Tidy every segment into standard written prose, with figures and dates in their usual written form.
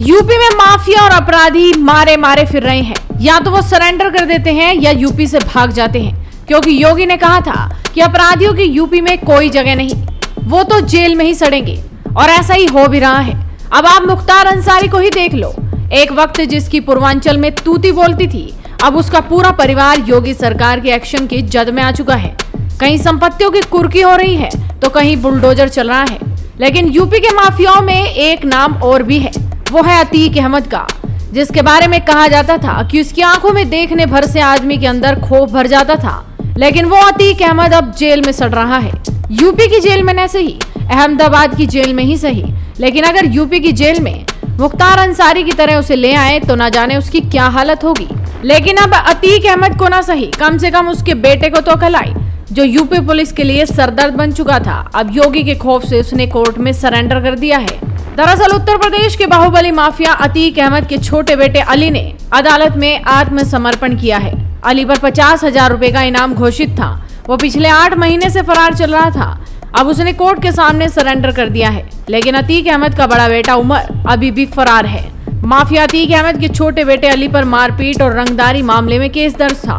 UP में mafia और अपराधी मारे मारे फिर रहे हैं। या तो वो सरेंडर कर देते हैं या यूपी से भाग जाते हैं, क्योंकि योगी ने कहा था कि अपराधियों की यूपी में कोई जगह नहीं, वो तो जेल में ही सड़ेंगे। और ऐसा ही हो भी रहा है। अब आप मुख्तार अंसारी को ही देख लो। एक वक्त जिसकी पूर्वांचल में तूती बोलती थी, अब उसका पूरा परिवार योगी सरकार के एक्शन की जद में आ चुका है। कहीं संपत्तियों की कुर्की हो रही है तो कहीं बुलडोजर चल रहा है। लेकिन यूपी के माफियाओं में एक नाम और भी है, वो है अतीक अहमद का, जिसके बारे में कहा जाता था कि उसकी आंखों में देखने भर से आदमी के अंदर खौफ भर जाता था। लेकिन वो अतीक अहमद अब जेल में सड़ रहा है। यूपी की जेल में न सही, अहमदाबाद की जेल में ही सही, लेकिन अगर यूपी की जेल में मुख्तार अंसारी की तरह उसे ले आए तो ना जाने उसकी क्या हालत होगी। लेकिन अब अतीक अहमद को ना सही, कम से कम उसके बेटे को तो अकल आई, जो यूपी पुलिस के लिए सरदर्द बन चुका था। अब योगी के खौफ से उसने कोर्ट में सरेंडर कर दिया है। दरअसल उत्तर प्रदेश के बाहुबली माफिया अतीक अहमद के छोटे बेटे अली ने अदालत में आत्मसमर्पण किया है। अली पर 50,000 रुपए का इनाम घोषित था। वो पिछले 8 महीने से फरार चल रहा था। अब उसने कोर्ट के सामने सरेंडर कर दिया है। लेकिन अतीक अहमद का बड़ा बेटा उमर अभी भी फरार है। माफिया अतीक अहमद के छोटे बेटे अली पर मारपीट और रंगदारी मामले में केस दर्ज था।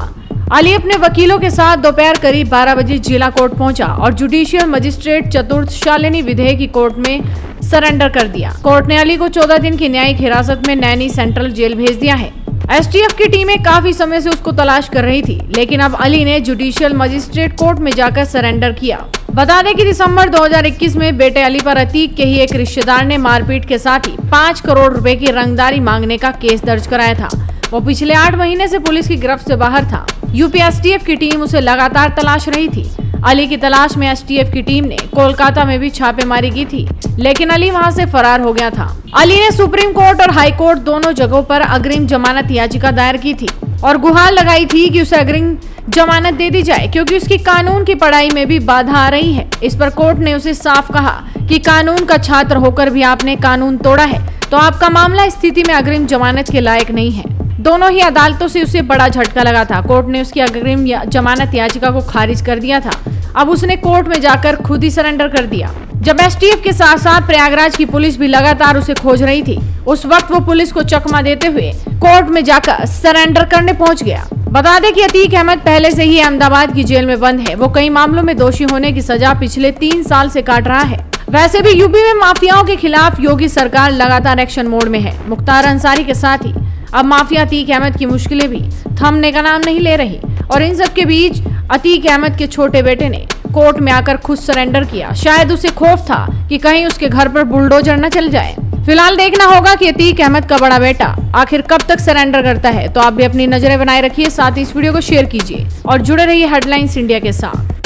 अली अपने वकीलों के साथ दोपहर करीब 12 बजे जिला कोर्ट पहुंचा और जुडिशियल मजिस्ट्रेट चतुर्थ शालिनी विधेय की कोर्ट में सरेंडर कर दिया। कोर्ट ने अली को 14 दिन की न्यायिक हिरासत में नैनी सेंट्रल जेल भेज दिया है। एसटीएफ की टीमें काफी समय से उसको तलाश कर रही थी, लेकिन अब अली ने जुडिशियल मजिस्ट्रेट कोर्ट में जाकर सरेंडर किया। बता दें कि दिसंबर 2021 में बेटे अली पर अतीक के ही एक रिश्तेदार ने मारपीट के साथ ही 5 करोड़ रुपए की रंगदारी मांगने का केस दर्ज कराया था। वो पिछले 8 महीने से पुलिस की गिरफ्त से बाहर था। यूपी एसटीएफ की टीम उसे लगातार तलाश रही थी। अली की तलाश में एसटीएफ की टीम ने कोलकाता में भी छापेमारी की थी, लेकिन अली वहां से फरार हो गया था। अली ने सुप्रीम कोर्ट और हाई कोर्ट दोनों जगहों पर अग्रिम जमानत याचिका दायर की थी और गुहार लगाई थी कि उसे अग्रिम जमानत दे दी जाए, क्योंकि उसकी कानून की पढ़ाई में भी बाधा आ रही है। इस पर कोर्ट ने उसे साफ कहा कि कानून का छात्र होकर भी आपने कानून तोड़ा है तो आपका मामला इस स्थिति में अग्रिम जमानत के लायक नहीं है। दोनों ही अदालतों से उसे बड़ा झटका लगा था। कोर्ट ने उसकी अग्रिम जमानत याचिका को खारिज कर दिया था। अब उसने कोर्ट में जाकर खुद ही सरेंडर कर दिया। जब एसटीएफ के साथ साथ प्रयागराज की पुलिस भी लगातार उसे खोज रही थी, उस वक्त वो पुलिस को चकमा देते हुए कोर्ट में जाकर सरेंडर करने पहुंच गया। बता दें कि अतीक अहमद पहले से ही अहमदाबाद की जेल में बंद है। वो कई मामलों में दोषी होने की सजा पिछले 3 साल से काट रहा है। वैसे भी यूपी में माफियाओं के खिलाफ योगी सरकार लगातार एक्शन मोड में है। मुख्तार अंसारी के साथ ही अब माफिया अतीक अहमद की मुश्किलें भी थमने का नाम नहीं ले रही। और इन सब के बीच अतीक अहमद के छोटे बेटे ने कोर्ट में आकर खुद सरेंडर किया। शायद उसे खौफ था कि कहीं उसके घर पर बुलडोजर न चल जाए। फिलहाल देखना होगा कि अतीक अहमद का बड़ा बेटा आखिर कब तक सरेंडर करता है। तो आप भी अपनी नजरें बनाए रखिए, साथ ही इस वीडियो को शेयर कीजिए और जुड़े रहिए हेडलाइंस इंडिया के साथ।